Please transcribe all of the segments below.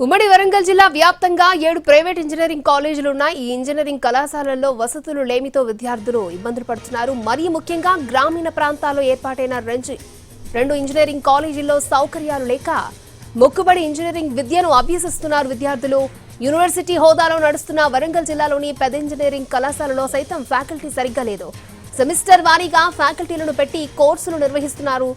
ఉమ్మడి వరంగల్ జిల్లా వ్యాప్తంగా 7 ప్రైవేట్ ఇంజనీరింగ్ కాలేజీలు ఉన్నాయి. ఈ ఇంజనీరింగ్ కళాశాలల్లో వసతులు లేమితో విద్యార్థులు ఇబ్బందులు పడుతున్నారు. మరీ ముఖ్యంగా గ్రామీణ ప్రాంతాల్లో ఏర్పాటైన రెండు ఇంజనీరింగ్ కాలేజీల్లో సౌకర్యాలు లేక మొక్కుబడి ఇంజనీరింగ్ విద్యను అభ్యసిస్తున్నారు విద్యార్థులు. యూనివర్సిటీ హోదాలో నడుస్తున్న వరంగల్ జిల్లాలోని పెద్ద ఇంజనీరింగ్ కళాశాలలో సైతం ఫ్యాకల్టీ సరిగ్గా లేదు. సెమిస్టర్ వారీగా ఫ్యాకల్టీలను పెట్టి కోర్సులు నిర్వహిస్తున్నారు.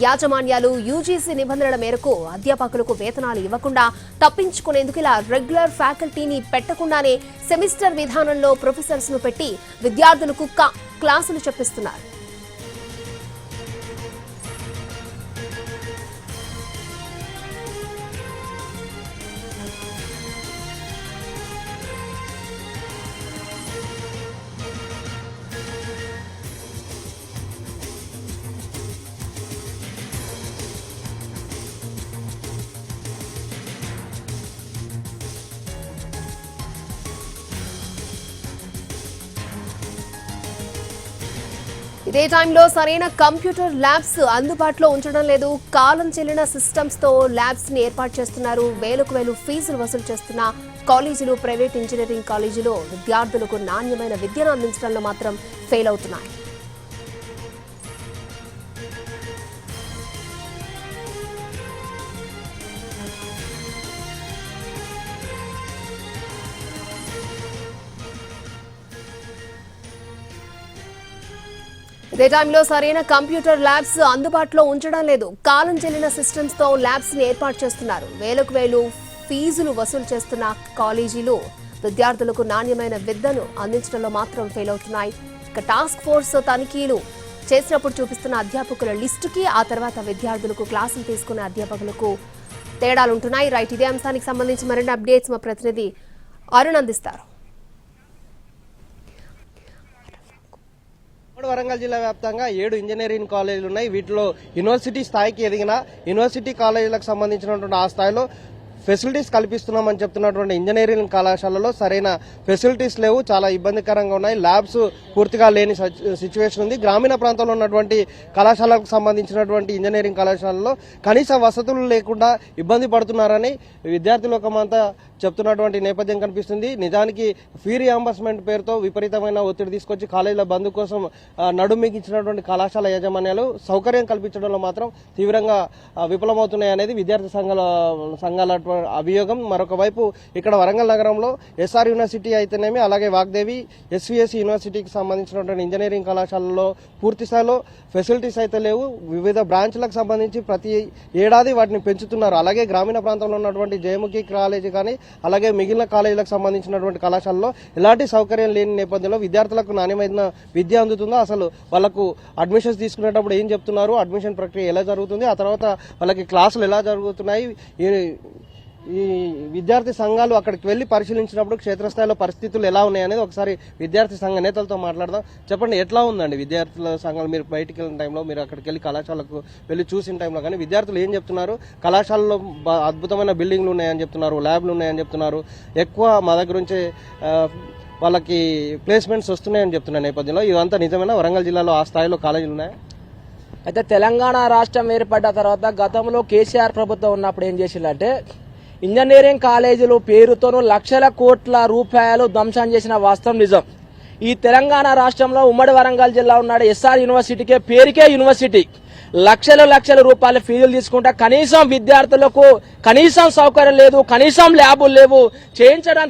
యాజమాన్యాలు యూజీసీ నిబంధనల మేరకు అధ్యాపకులకు వేతనాలు ఇవ్వకుండా తప్పించుకునేందుకు ఇలా రెగ్యులర్ ఫ్యాకల్టీని పెట్టకుండానే సెమిస్టర్ విధానంలో ప్రొఫెసర్స్ ను పెట్టి విద్యార్థులకు క్లాసులు చెప్పిస్తున్నారు. ఇదే టైంలో సరైన కంప్యూటర్ ల్యాబ్స్ అందుబాటులో ఉంచడం లేదు. కాలం చెల్లిన సిస్టమ్స్ తో ల్యాబ్స్ ని ఏర్పాటు చేస్తున్నారు. వేలకు ఫీజులు వసూలు చేస్తున్న కాలేజీలు, ప్రైవేట్ ఇంజనీరింగ్ కాలేజీలో విద్యార్థులకు నాణ్యమైన విద్యను అందించడంలో మాత్రం ఫెయిల్ అవుతున్నాయి. ఇదే టైంలో సరైన కంప్యూటర్ ల్యాబ్స్ అందుబాటులో ఉంచడం లేదు. కాలం చెల్లిన సిస్టమ్స్ తో ల్యాబ్స్ ని ఏర్పాటు చేస్తున్నారు. వేలకు ఫీజులు వసూలు చేస్తున్న కాలేజీలు విద్యార్థులకు నాణ్యమైన విద్యను అందించడంలో మాత్రం ఫెయిల్ అవుతున్నాయి. ఇక టాస్క్ ఫోర్స్ తనిఖీలు చేసినప్పుడు చూపిస్తున్న అధ్యాపకుల లిస్టుకి ఆ తర్వాత విద్యార్థులకు క్లాసులు తీసుకునే అధ్యాపకులకు తేడాలుంటున్నాయి. రైట్, ఇదే అంశానికి సంబంధించి మరిన్ని అప్డేట్స్ మా ప్రతినిధి అరుణ్ అందిస్తారు. వరంగల్ జిల్లా వ్యాప్తంగా 7 ఇంజనీరింగ్ కాలేజీలు ఉన్నాయి. వీటిలో యూనివర్సిటీ స్థాయికి ఎదిగిన యూనివర్సిటీ కాలేజీలకు సంబంధించినటువంటి ఆ స్థాయిలో ఫెసిలిటీస్ కల్పిస్తున్నామని చెప్తున్నటువంటి ఇంజనీరింగ్ కళాశాలలో సరైన ఫెసిలిటీస్ లేవు, చాలా ఇబ్బందికరంగా ఉన్నాయి. ల్యాబ్స్ పూర్తిగా లేని సిచ్యువేషన్ ఉంది. గ్రామీణ ప్రాంతంలో ఉన్నటువంటి కళాశాలకు సంబంధించినటువంటి ఇంజనీరింగ్ కళాశాలలో కనీస వసతులు లేకుండా ఇబ్బంది పడుతున్నారని విద్యార్థి లోకమంతా చెప్తున్నటువంటి నేపథ్యం కనిపిస్తుంది. నిజానికి ఫీ రియంబర్స్మెంట్ పేరుతో విపరీతమైన ఒత్తిడి తీసుకొచ్చి కాలేజీల బంద్ కోసం నడుమిగించినటువంటి కళాశాల యాజమాన్యాలు సౌకర్యం కల్పించడంలో మాత్రం తీవ్రంగా విఫలమవుతున్నాయనేది విద్యార్థి సంఘాల అభియోగం. మరొక వైపు ఇక్కడ వరంగల్ నగరంలో ఎస్ఆర్ యూనివర్సిటీ అయితేనేమి, అలాగే వాగ్దేవి ఎస్వీఎస్సీ యూనివర్సిటీకి సంబంధించినటువంటి ఇంజనీరింగ్ కళాశాలలో పూర్తి స్థాయిలో ఫెసిలిటీస్ అయితే లేవు. వివిధ బ్రాంచ్లకు సంబంధించి ప్రతి ఏడాది వాటిని పెంచుతున్నారు. అలాగే గ్రామీణ ప్రాంతంలో ఉన్నటువంటి జయముఖి కాలేజీ కానీ అలాగే మిగిలిన కాలేజీలకు సంబంధించినటువంటి కళాశాలలో ఎలాంటి సౌకర్యం లేని నేపథ్యంలో విద్యార్థులకు నాణ్యమైన విద్య అందుతుందో, అసలు వాళ్ళకు అడ్మిషన్స్ తీసుకునేటప్పుడు ఏం చెప్తున్నారు, అడ్మిషన్ ప్రక్రియ ఎలా జరుగుతుంది, ఆ తర్వాత వాళ్ళకి క్లాసులు ఎలా జరుగుతున్నాయి, ఈ విద్యార్థి సంఘాలు అక్కడికి వెళ్లి పరిశీలించినప్పుడు క్షేత్రస్థాయిలో పరిస్థితులు ఎలా ఉన్నాయనేది ఒకసారి విద్యార్థి సంఘ నేతలతో మాట్లాడదాం. చెప్పండి, ఎట్లా ఉందండి విద్యార్థుల సంఘాలు? మీరు బయటికి వెళ్ళిన టైంలో, మీరు అక్కడికి వెళ్ళి కళాశాలకు వెళ్ళి చూసిన టైంలో కానీ విద్యార్థులు ఏం చెప్తున్నారు? కళాశాలలో అద్భుతమైన బిల్డింగ్లు ఉన్నాయని చెప్తున్నారు, ల్యాబ్లు ఉన్నాయని చెప్తున్నారు, ఎక్కువ మా దగ్గర నుంచి వాళ్ళకి ప్లేస్మెంట్స్ వస్తున్నాయని చెప్తున్న నేపథ్యంలో ఇదంతా నిజమేనా? వరంగల్ జిల్లాలో ఆ స్థాయిలో కాలేజీలు ఉన్నాయా? అయితే తెలంగాణ రాష్ట్రం ఏర్పడ్డ తర్వాత గతంలో కేసీఆర్ ప్రభుత్వం ఉన్నప్పుడు ఏం చేసిందంటే ఇంజనీరింగ్ కాలేజీలు పేరుతోనూ లక్షల కోట్ల రూపాయలు ధ్వంసం చేసిన వాస్తవం నిజం. ఈ తెలంగాణ రాష్ట్రంలో ఉమ్మడి వరంగల్ జిల్లా ఉన్నాడు ఎస్ఆర్ యూనివర్సిటీకే పేరుకే యూనివర్సిటీ లక్షల రూపాయల ఫీజులు తీసుకుంటా కనీసం విద్యార్థులకు కనీసం సౌకర్యం లేదు, కనీసం ల్యాబులు లేవు,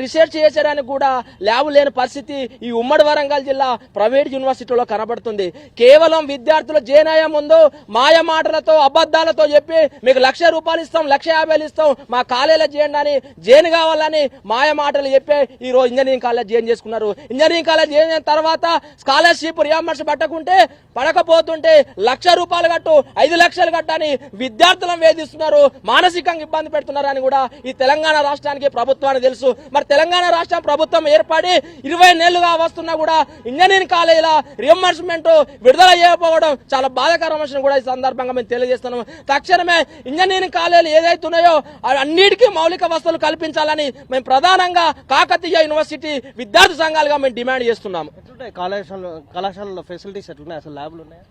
రీసెర్చ్ చేయించడానికి కూడా ల్యాబ్ లేని పరిస్థితి ఈ ఉమ్మడి వరంగల్ జిల్లా ప్రైవేట్ యూనివర్సిటీలో కనబడుతుంది. కేవలం విద్యార్థులు జేనాయం ముందు మాయ మాటలతో అబద్దాలతో చెప్పి మీకు ₹1,00,000 ఇస్తాం, ₹1,50,000 ఇస్తాం, మా కాలేజీలో చేయండి అని, జైన్ కావాలని మాయ మాటలు చెప్పి ఈ రోజు ఇంజనీరింగ్ కాలేజ్ జైన్ చేసుకున్నారు. ఇంజనీరింగ్ కాలేజ్ జైన్ అయిన తర్వాత స్కాలర్షిప్ రియంబర్స్ పడకపోతుంటే ₹1,00,000 కట్టు, 5 లక్షలు కట్టని విద్యార్థులను వేధిస్తున్నారు, మానసికంగా ఇబ్బంది పెడుతున్నారని కూడా ఈ తెలంగాణ రాష్ట్రానికి ప్రభుత్వానికి తెలుసు. మరి తెలంగాణ రాష్ట్రం ప్రభుత్వం ఏర్పడి 20 నెలలుగా వస్తున్నా కూడా ఇంజనీరింగ్ కాలేజీల రియంబర్స్మెంట్ విడుదల చేయకపోవడం చాలా బాధాకరమైన విషయం కూడా ఈ సందర్భంగా మేము తెలియజేస్తున్నాము. తక్షణమే ఇంజనీరింగ్ కాలేజీలు ఏదైతే ఉన్నాయో అన్నిటికీ మౌలిక వసతులు కల్పించాలని మేము ప్రధానంగా కాకతీయ యూనివర్సిటీ విద్యార్థి సంఘాలుగా మేము డిమాండ్ చేస్తున్నాము. కళాశాలలో ఫెసిలిటీస్ ఎట్లున్నాయి? అసలు ల్యాబ్లు ఉన్నాయా?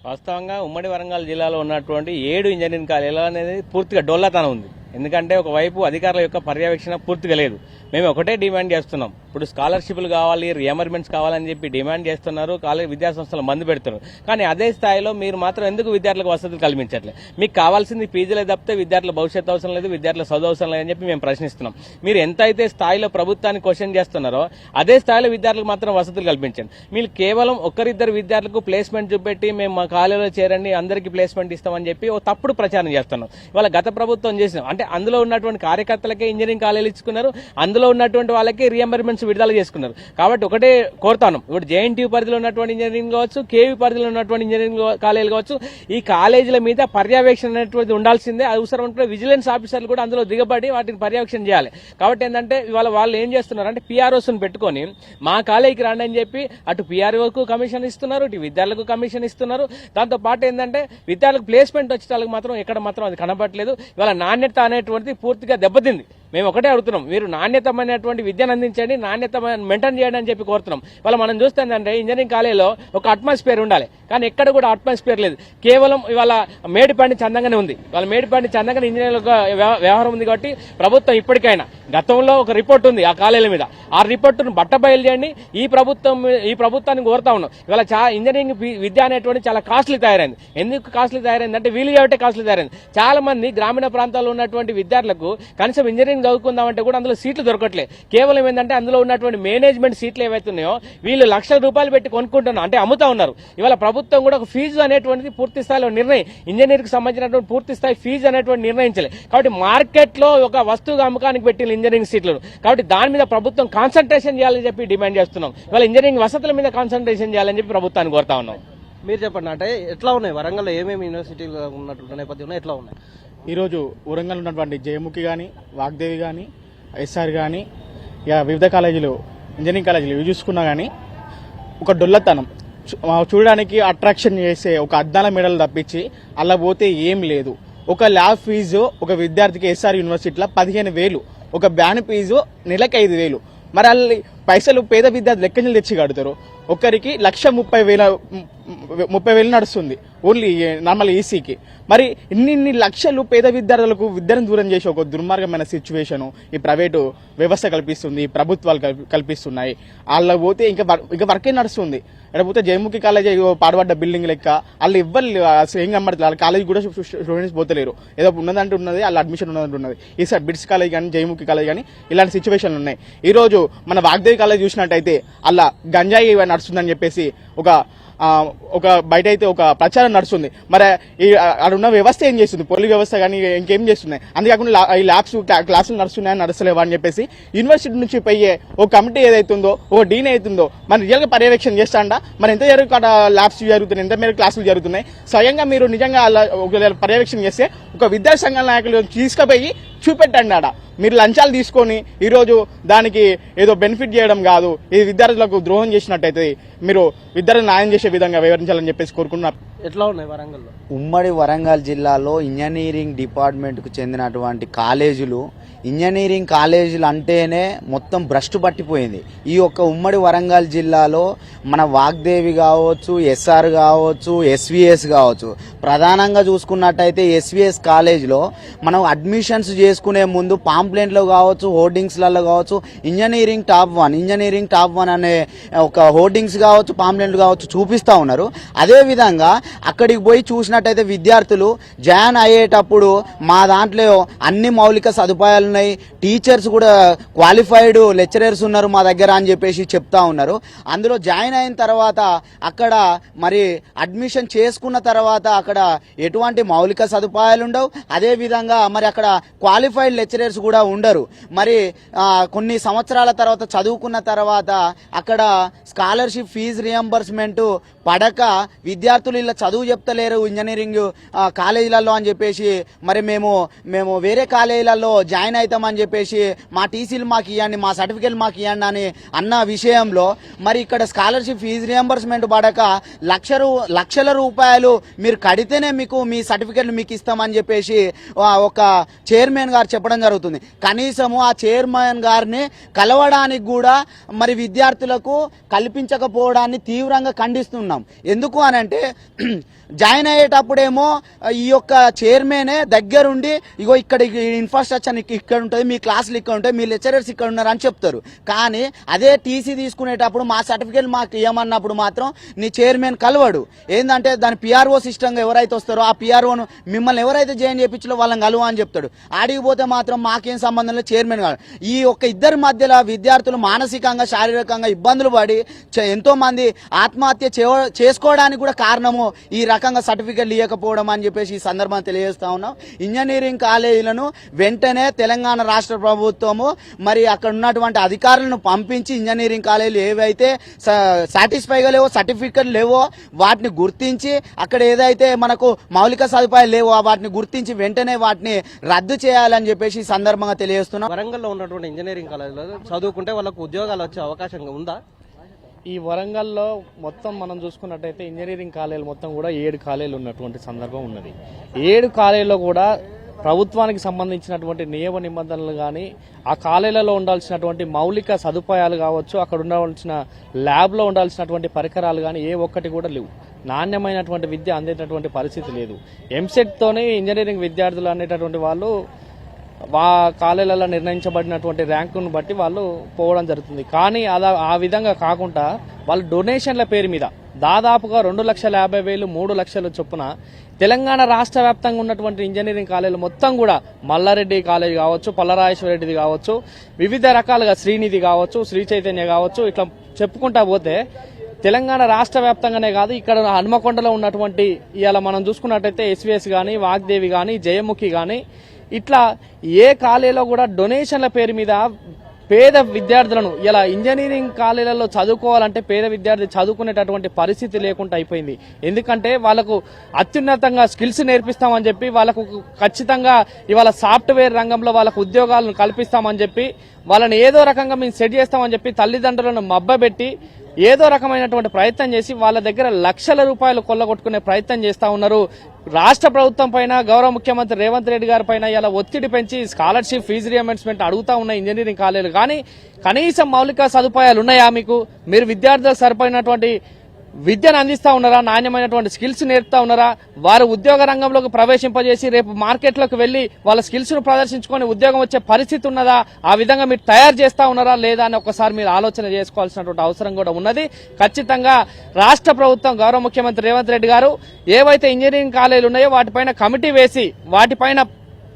వాస్తవంగా ఉమ్మడి వరంగల్ జిల్లాలో ఉన్నటువంటి 7 ఇంజనీరింగ్ కాలేజీలు అనేది పూర్తిగా డొల్లతనం ఉంది. ఎందుకంటే ఒకవైపు అధికారుల యొక్క పర్యవేక్షణ పూర్తిగా లేదు. మేము ఒకటే డిమాండ్ చేస్తున్నాం, ఇప్పుడు స్కాలర్షిప్లు కావాలి, రియంబర్మెంట్స్ కావాలని చెప్పి డిమాండ్ చేస్తున్నారు, కాలేజ్ విద్యాసంస్థలు మందు పెడుతున్నారు. కానీ అదే స్థాయిలో మీరు మాత్రం ఎందుకు విద్యార్థులకు వసతులు కల్పించట్లేదు? మీకు కావాల్సింది ఫీజులే తప్పితే విద్యార్థుల భవిష్యత్తు అవసరం లేదు, విద్యార్థుల చదువు అవసరం లేదని చెప్పి మేము ప్రశ్నిస్తున్నాం. మీరు ఎంత అయితే స్థాయిలో ప్రభుత్వాన్ని క్వశ్చన్ చేస్తున్నారో అదే స్థాయిలో విద్యార్థులకు మాత్రం వసతులు కల్పించండి. మీరు కేవలం ఒక్కరిద్దరు విద్యార్థులకు ప్లేస్మెంట్ చూపెట్టి మేము మా కాలేజీలో చేరండి అందరికీ ప్లేస్మెంట్ ఇస్తామని చెప్పి ఓ తప్పుడు ప్రచారం చేస్తున్నాం. ఇవాళ గత ప్రభుత్వం చేసినాం అంటే అందులో ఉన్నటువంటి కార్యకర్తలకే ఇంజనీరింగ్ కాలేజీలు ఇచ్చుకున్నారు, అందులో ఉన్నటువంటి వాళ్ళకి రియంబర్మెంట్స్ విడుదల చేసుకున్నారు. కాబట్టి ఒకటే కోరుతాను, ఇప్పుడు జేఎన్టీయూ పరిధిలో ఉన్నటువంటి ఇంజనీరింగ్ కావచ్చు, కేవీ పరిధిలో ఉన్నటువంటి ఇంజనీరింగ్ కాలేజీలు కావచ్చు, ఈ కాలేజీల మీద పర్యవేక్షణ అనేటువంటి ఉండాల్సిందే. అవసరం ఉంటే విజిలెన్స్ ఆఫీసర్లు కూడా అందులో దిగబడి వాటిని పర్యవేక్షణ చేయాలి. కాబట్టి ఏంటంటే ఇవాళ వాళ్ళు ఏం చేస్తున్నారు అంటే పిఆర్ఓస్ని పెట్టుకొని మా కాలేజీకి రండి అని చెప్పి అటు పిఆర్ఓకు కమిషన్ ఇస్తున్నారు, ఇటు విద్యార్థులకు కమిషన్ ఇస్తున్నారు. దాంతో పాటు ఏంటంటే విద్యార్థులకు ప్లేస్మెంట్ వచ్చే వాళ్ళకి మాత్రం ఎక్కడ మాత్రం అది కనబడట్లేదు. ఇవాళ నాణ్యత అనేటువంటిది పూర్తిగా దెబ్బతింది. మేము ఒకటే అడుగుతున్నాం, మీరు నాణ్యతమైనటువంటి విద్యను అందించండి, నాణ్యత మెయింటైన్ చేయండి అని చెప్పి కోరుతున్నాం. ఇవాళ మనం చూస్తుందంటే ఇంజనీరింగ్ కాలేజీలో ఒక అట్మాస్ఫియర్ ఉండాలి, కానీ ఎక్కడ కూడా అట్మాస్ఫియర్ లేదు. కేవలం ఇవాళ మేడిపాడిని చందంగానే ఉంది. ఇవాళ మేడిపాడిని చందంగానే ఇంజనీరింగ్ వ్యవహారం ఉంది. కాబట్టి ప్రభుత్వం ఇప్పటికైనా, గతంలో ఒక రిపోర్ట్ ఉంది ఆ కాలేజీల మీద, ఆ రిపోర్టును బట్టబయలు చేయండి. ఈ ప్రభుత్వాన్ని కోరుతా ఉన్నాం. ఇవాళ ఇంజనీరింగ్ విద్య అనేటువంటి చాలా కాస్ట్లీ తయారైంది. ఎందుకు కాస్ట్లీ తయారైంది అంటే వీళ్ళు కాబట్టి కాస్ట్లీ తయారైంది. చాలా మంది గ్రామీణ ప్రాంతాల్లో ఉన్నటువంటి విద్యార్థులకు కనీసం ఇంజనీరింగ్ చదువుకుందామంటే కూడా అందులో సీట్లు దొరకట్లేదు. కేవలం ఏంటంటే అందులో ఉన్నటువంటి మేనేజ్మెంట్ సీట్లు ఏవైతున్నాయో వీళ్ళు లక్షల రూపాయలు పెట్టి కొనుక్కుంటున్నారు, అంటే అమ్ముతా ఉన్నారు. ఇవాళ ప్రభుత్వం కూడా ఒక ఫీజు అనేటువంటిది పూర్తి స్థాయిలో ఇంజనీరింగ్ సంబంధించినటువంటి పూర్తి స్థాయి ఫీజు అనేటువంటి నిర్ణయించలేదు. కాబట్టి మార్కెట్ లో ఒక వస్తువుగా అమ్మకానికి పెట్టిన ఇంజనీరింగ్ సీట్లు. కాబట్టి దాని మీద ప్రభుత్వం కాన్సన్ట్రేషన్ చేయాలని చెప్పి డిమాండ్ చేస్తున్నాం. ఇవాళ ఇంజనీరింగ్ వసతుల మీద కాన్సన్ట్రేషన్ చేయాలని చెప్పి ప్రభుత్వాన్ని కోరుతా ఉన్నాం. మీరు చెప్పండి, అంటే ఎట్లా ఉన్నాయి వరంగల్లో ఏమేమి యూనివర్సిటీలు ఉన్నటువంటి నేపథ్యంలో ఎట్లా ఉన్నాయి? ఈరోజు వరంగల్ ఉన్నటువంటి జయముఖి కానీ, వాగ్దేవి కానీ, ఎస్ఆర్ కానీ, ఇక వివిధ కాలేజీలు, ఇంజనీరింగ్ కాలేజీలు ఇవి చూసుకున్నా కానీ ఒక డొల్లతనం, చూడడానికి అట్రాక్షన్ చేసే ఒక అద్దాల మెడలు తప్పించి అలా పోతే ఏం లేదు. ఒక ల్యాబ్ ఫీజు ఒక విద్యార్థికి ఎస్ఆర్ యూనివర్సిటీలో 15,000, ఒక బ్యాన్ ఫీజు నెలకు 5,000. మరి వాళ్ళు పైసలు పేద విద్యార్థులు ఎక్కడి నుంచి తెచ్చి కడతారు? ఒక్కరికి 1,30,000 నడుస్తుంది ఓన్లీ నార్మల్ ఈసీకి. మరి ఇన్ని లక్షలు పేద విద్యార్థులకు విద్యను దూరం చేసే ఒక దుర్మార్గమైన సిచ్యువేషన్ ఈ ప్రైవేటు వ్యవస్థ కల్పిస్తుంది, ప్రభుత్వాలు కల్పిస్తున్నాయి. వాళ్ళ పోతే ఇంకా వర్కే నడుస్తుంది. ఇక్కడ పోతే జయముఖి కాలేజ్ పాడుపడ్డ బిల్డింగ్ లెక్క వాళ్ళు ఇవ్వాలి, ఏం కనబడుతుంది. వాళ్ళ కాలేజ్ కూడా స్టూడెంట్స్ పోతలేరు, ఏదో ఉన్నదంటే ఉన్నది, వాళ్ళ అడ్మిషన్ ఉన్నదంటే ఉన్నది. ఈసారి బిడ్స్ కాలేజ్ కానీ, జయముఖి కాలేజ్ కానీ ఇలాంటి సిచ్యువేషన్లు ఉన్నాయి. ఈ రోజు మన వాగ్దేవి కాలేజ్ చూసినట్టయితే అలా గంజాయి నడుస్తుందని చెప్పేసి ఒక బయట అయితే ఒక ప్రచారం నడుస్తుంది. మరి అక్కడ ఉన్న వ్యవస్థ ఏం చేస్తుంది? పోలీస్ వ్యవస్థ కానీ ఇంకేం చేస్తున్నాయి? అంతేకాకుండా ఈ ల్యాబ్స్ క్లాసులు నడుస్తున్నాయని నడుస్తలేవా అని చెప్పేసి యూనివర్సిటీ నుంచి పోయే ఒక కమిటీ ఏదైతుందో, ఒక డీన్ అవుతుందో మన రియల్గా పర్యవేక్షణ చేస్తాడా? మరి ఎంత ల్యాబ్స్ జరుగుతున్నాయి, ఎంత మేరకు క్లాసులు జరుగుతున్నాయి? స్వయంగా మీరు నిజంగా పర్యవేక్షణ చేస్తే ఒక విద్యా సంఘాల నాయకులు తీసుకుపోయి చూపెట్టండి. ఆడ మీరు లంచాలు తీసుకొని ఈరోజు దానికి ఏదో బెనిఫిట్ చేయడం కాదు, ఇది విద్యార్థులకు ద్రోహం చేసినట్టయితే మీరు విద్యార్థులు న్యాయం చేసే విధంగా వివరించాలని చెప్పేసి కోరుకుంటున్నారు. ఎట్లా ఉన్నాయి వరంగల్లో? ఉమ్మడి వరంగల్ జిల్లాలో ఇంజనీరింగ్ డిపార్ట్మెంట్కు చెందినటువంటి కాలేజీలు, ఇంజనీరింగ్ కాలేజీలు అంటేనే మొత్తం భ్రష్టు పట్టిపోయింది. ఈ యొక్క ఉమ్మడి వరంగల్ జిల్లాలో మన వాగ్దేవి కావచ్చు, ఎస్ఆర్ కావచ్చు, ఎస్విఎస్ కావచ్చు. ప్రధానంగా చూసుకున్నట్టయితే ఎస్విఎస్ కాలేజ్లో మనం అడ్మిషన్స్ చేసుకునే ముందు పాంప్లెంట్లో కావచ్చు, హోర్డింగ్స్లలో కావచ్చు ఇంజనీరింగ్ టాప్ 1 అనే ఒక హోర్డింగ్స్ కావచ్చు, పాంప్లెంట్లు కావచ్చు చూపిస్తూ ఉన్నారు. అదేవిధంగా అక్కడికి పోయి చూసినట్టయితే విద్యార్థులు జాయిన్ అయ్యేటప్పుడు మా దాంట్లో అన్ని మౌలిక సదుపాయాలు ఉన్నాయి, టీచర్స్ కూడా క్వాలిఫైడ్ లెక్చరర్స్ ఉన్నారు మా దగ్గర అని చెప్పేసి చెప్తా ఉన్నారు. అందులో జాయిన్ అయిన తర్వాత అక్కడ మరి అడ్మిషన్ చేసుకున్న తర్వాత అక్కడ ఎటువంటి మౌలిక సదుపాయాలు ఉండవు. అదేవిధంగా మరి అక్కడ క్వాలిఫైడ్ లెక్చరర్స్ కూడా ఉండరు. మరి కొన్ని సంవత్సరాల తర్వాత చదువుకున్న తర్వాత అక్కడ స్కాలర్షిప్ ఫీజు రియంబర్స్మెంట్ పడక విద్యార్థులు ఇలా చదువు చెప్తలేరు ఇంజనీరింగ్ కాలేజీలలో అని చెప్పేసి మరి మేము వేరే కాలేజీలలో జాయిన్ అవుతామని చెప్పేసి మా టీసీలు మాకు ఇవ్వండి, మా సర్టిఫికేట్లు మాకు ఇవ్వండి అని అన్న విషయంలో మరి ఇక్కడ స్కాలర్షిప్ ఫీజు రియంబర్స్మెంట్ పడక లక్షల రూపాయలు మీరు కడితేనే మీకు మీ సర్టిఫికేట్లు మీకు ఇస్తామని చెప్పేసి ఒక చైర్మన్ గారు చెప్పడం జరుగుతుంది. కనీసము ఆ చైర్మన్ గారిని కలవడానికి కూడా మరి విద్యార్థులకు కల్పించకపోవడాన్ని తీవ్రంగా ఖండిస్తున్నాం. ఎందుకు అనంటే జాయిన్ అయ్యేటప్పుడేమో ఈ యొక్క చైర్మనే దగ్గరుండి ఇగో ఇక్కడ ఇన్ఫ్రాస్ట్రక్చర్ ఇక్కడ ఉంటుంది, మీ క్లాసులు ఇక్కడ ఉంటాయి, మీ లెక్చరర్స్ ఇక్కడ ఉన్నారు అని చెప్తారు. కానీ అదే టీసీ తీసుకునేటప్పుడు మా సర్టిఫికేట్ మాకు ఇవ్వమన్నప్పుడు మాత్రం నీ చైర్మన్ కలవడు. ఏంటంటే దాని పిఆర్ఓ సిస్టంగా ఎవరైతే వస్తారో ఆ పిఆర్ఓను మిమ్మల్ని ఎవరైతే జాయిన్ చేయించాలో వాళ్ళని కలవ అని చెప్తాడు. ఆడిగిపోతే మాత్రం మాకేం సంబంధం లేదు, చైర్మన్ కాదు. ఈ ఒక్క ఇద్దరి మధ్యలో విద్యార్థులు మానసికంగా శారీరకంగా ఇబ్బందులు పడి ఎంతో మంది ఆత్మహత్య చేసుకోవడానికి కూడా కారణము ఈ రకంగా సర్టిఫికెట్లు ఇవ్వకపోవడం అని చెప్పేసి ఈ సందర్భంగా తెలియజేస్తా ఉన్నాం. ఇంజనీరింగ్ కాలేజీలను వెంటనే తెలంగాణ రాష్ట్ర ప్రభుత్వము మరి అక్కడ ఉన్నటువంటి అధికారులను పంపించి ఇంజనీరింగ్ కాలేజీలు ఏవైతే సాటిస్ఫైగా లేవో, సర్టిఫికెట్లు లేవో వాటిని గుర్తించి అక్కడ ఏదైతే మనకు మౌలిక సదుపాయాలు లేవో వాటిని గుర్తించి వెంటనే వాటిని రద్దు చేయాలని చెప్పేసి ఈ సందర్భంగా తెలియజేస్తున్నాం. వరంగల్లో ఉన్నటువంటి ఇంజనీరింగ్ కాలేజీలో చదువుకుంటే వాళ్ళకు ఉద్యోగాలు వచ్చే అవకాశం ఉందా? ఈ వరంగల్లో మొత్తం మనం చూసుకున్నట్టయితే ఇంజనీరింగ్ కాలేజీలు మొత్తం కూడా 7 కాలేజీలు ఉన్నటువంటి సందర్భం ఉన్నది. 7 కాలేజీలో కూడా ప్రభుత్వానికి సంబంధించినటువంటి నియమ నిబంధనలు కానీ, ఆ కాలేజీలలో ఉండాల్సినటువంటి మౌలిక సదుపాయాలు కావచ్చు, అక్కడ ఉండవలసిన ల్యాబ్లో ఉండాల్సినటువంటి పరికరాలు కానీ ఏ ఒక్కటి కూడా లేవు. నాణ్యమైనటువంటి విద్య అందేటటువంటి పరిస్థితి లేదు. ఎంసెట్తోనే ఇంజనీరింగ్ విద్యార్థులు అనేటటువంటి వాళ్ళు కాలేజీలలో నిర్ణయించబడినటువంటి ర్యాంకును బట్టి వాళ్ళు పోవడం జరుగుతుంది. కానీ ఆ విధంగా కాకుండా వాళ్ళు డొనేషన్ల పేరు మీద దాదాపుగా 2,50,000 3 లక్షల చొప్పున తెలంగాణ రాష్ట్ర వ్యాప్తంగా ఉన్నటువంటి ఇంజనీరింగ్ కాలేజీలు మొత్తం కూడా మల్లారెడ్డి కాలేజ్ కావచ్చు, పల్లరాజేశ్వరరెడ్డిది కావచ్చు, వివిధ రకాలుగా శ్రీనిధి కావచ్చు, శ్రీ చైతన్య కావచ్చు, ఇట్లా చెప్పుకుంటా పోతే తెలంగాణ రాష్ట్ర వ్యాప్తంగానే కాదు, ఇక్కడ హనుమకొండలో ఉన్నటువంటి ఇవాళ మనం చూసుకున్నట్టయితే ఎస్వీఎస్ కానీ, వాగ్దేవి కానీ, జయముఖి కానీ ఇట్లా ఏ కాలేజీలో కూడా డొనేషన్ల పేరు మీద పేద విద్యార్థులను ఇలా ఇంజనీరింగ్ కాలేజీలలో చదువుకోవాలంటే పేద విద్యార్థి చదువుకునేటటువంటి పరిస్థితి లేకుండా అయిపోయింది. ఎందుకంటే వాళ్ళకు అత్యున్నతంగా స్కిల్స్ నేర్పిస్తామని చెప్పి, వాళ్ళకు ఖచ్చితంగా ఇవాళ సాఫ్ట్వేర్ రంగంలో వాళ్ళకు ఉద్యోగాలను కల్పిస్తామని చెప్పి, వాళ్ళని ఏదో రకంగా మేము సెట్ చేస్తామని చెప్పి తల్లిదండ్రులను మబ్బబెట్టి ఏదో రకమైనటువంటి ప్రయత్నం చేసి వాళ్ళ దగ్గర లక్షల రూపాయలు కొల్లగొట్టుకునే ప్రయత్నం చేస్తా ఉన్నారు. రాష్ట్ర ప్రభుత్వం పైన, గౌరవ ముఖ్యమంత్రి రేవంత్ రెడ్డి గారి పైన ఇలా ఒత్తిడి పెంచి స్కాలర్షిప్ ఫీజు రియంబర్స్మెంట్ అడుగుతా ఉన్న ఇంజనీరింగ్ కాలేజీలు కానీ కనీసం మౌలిక సదుపాయాలు ఉన్నాయా మీకు? మీరు విద్యార్థులకు సరిపోయినటువంటి విద్యను అందిస్తా ఉన్నారా? నాణ్యమైనటువంటి స్కిల్స్ నేర్పుతా ఉన్నారా? వారు ఉద్యోగ రంగంలోకి ప్రవేశింపజేసి రేపు మార్కెట్లోకి వెళ్లి వాళ్ళ స్కిల్స్ ను ప్రదర్శించుకొని ఉద్యోగం వచ్చే పరిస్థితి ఉన్నదా? ఆ విధంగా మీరు తయారు చేస్తా ఉన్నారా లేదా అని ఒకసారి మీరు ఆలోచన చేసుకోవాల్సినటువంటి అవసరం కూడా ఉన్నది. ఖచ్చితంగా రాష్ట్ర ప్రభుత్వం, గౌరవ ముఖ్యమంత్రి రేవంత్ రెడ్డి గారు ఏవైతే ఇంజనీరింగ్ కాలేజీలు ఉన్నాయో వాటిపైన కమిటీ వేసి వాటిపైన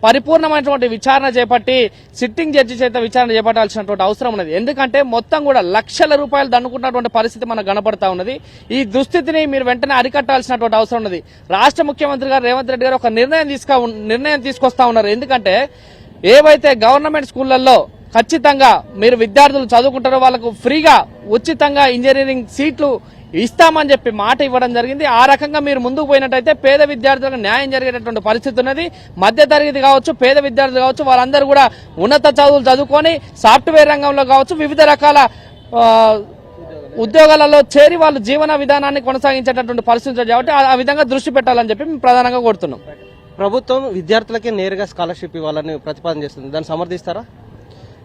పరిపూర్ణమైనటువంటి విచారణ చేపట్టి సిట్టింగ్ జడ్జి చేత విచారణ చేపట్టాల్సినటువంటి అవసరం ఉన్నది. ఎందుకంటే మొత్తం కూడా లక్షల రూపాయలు దండుకున్నటువంటి పరిస్థితి మనకు కనపడతా ఉన్నది. ఈ దుస్థితిని మీరు వెంటనే అరికట్టాల్సినటువంటి అవసరం ఉన్నది. రాష్ట్ర ముఖ్యమంత్రి గారు రేవంత్ రెడ్డి గారు ఒక నిర్ణయం తీసుకొస్తా ఉన్నారు. ఎందుకంటే ఏవైతే గవర్నమెంట్ స్కూళ్లలో ఖచ్చితంగా మీరు విద్యార్థులు చదువుకుంటారో వాళ్ళకు ఫ్రీగా ఉచితంగా ఇంజనీరింగ్ సీట్లు ఇస్తామని చెప్పి మాట ఇవ్వడం జరిగింది. ఆ రకంగా మీరు ముందుకు పోయినట్టయితే పేద విద్యార్థులకు న్యాయం జరిగేటటువంటి పరిస్థితి ఉన్నది. మధ్య తరగతి కావచ్చు, పేద విద్యార్థులు కావచ్చు, వారందరూ కూడా ఉన్నత చదువులు చదువుకొని సాఫ్ట్వేర్ రంగంలో కావచ్చు, వివిధ రకాల ఉద్యోగాలలో చేరి వాళ్ళు జీవన విధానాన్ని కొనసాగించేటటువంటి పరిస్థితి కాబట్టి ఆ విధంగా దృష్టి పెట్టాలని చెప్పి మేము ప్రధానంగా కోరుతున్నాం. ప్రభుత్వం విద్యార్థులకే నేరుగా స్కాలర్షిప్ ఇవ్వాలని ప్రతిపాదన చేస్తుంది, దాన్ని సమర్థిస్తారా?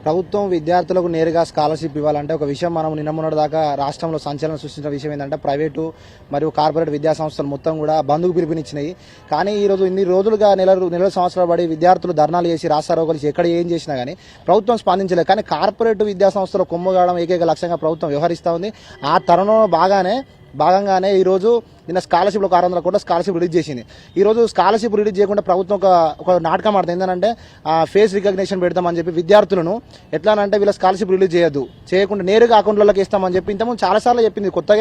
ప్రభుత్వం విద్యార్థులకు నేరుగా స్కాలర్షిప్ ఇవ్వాలంటే ఒక విషయం మనం నిన్న మొన్నటి దాకా రాష్ట్రంలో సంచలనం సృష్టించిన విషయం ఏంటంటే ప్రైవేటు మరియు కార్పొరేట్ విద్యా సంస్థలు మొత్తం కూడా బంధుకు పిలుపునిచ్చినాయి. కానీ ఈ రోజు ఇన్ని రోజులుగా నెల సంవత్సరాలు పడి విద్యార్థులు ధర్నాలు చేసి రాస్తారోకలు ఎక్కడ ఏం చేసినా కానీ ప్రభుత్వం స్పందించలేదు. కానీ కార్పొరేట్ విద్యా సంస్థలు కొమ్ముగావడం ఏకైక లక్ష్యంగా ప్రభుత్వం వ్యవహరిస్తూ ఉంది. ఆ తరుణంలో భాగంగానే ఈ రోజు నిన్న స్కాలర్షిప్ ఒక 600 కోట్ల స్కాలర్షిప్ రిలీజ్ చేసింది. ఈ రోజు స్కాలర్షిప్ రిలీజ్ చేయకుండా ప్రభుత్వం ఒక నాటకం ఆడుతుంది. ఏంటంటే ఫేస్ రికగ్నిషన్ పెడతామని చెప్పి విద్యార్థులను ఎట్లా అంటే వీళ్ళ స్కాలర్షిప్ రిలీజ్ చేయకుండా నేరుగా అకౌంట్లలోకి ఇస్తామని చెప్పి ఇంతకుముందు చాలాసార్లు చెప్పింది. కొత్తగా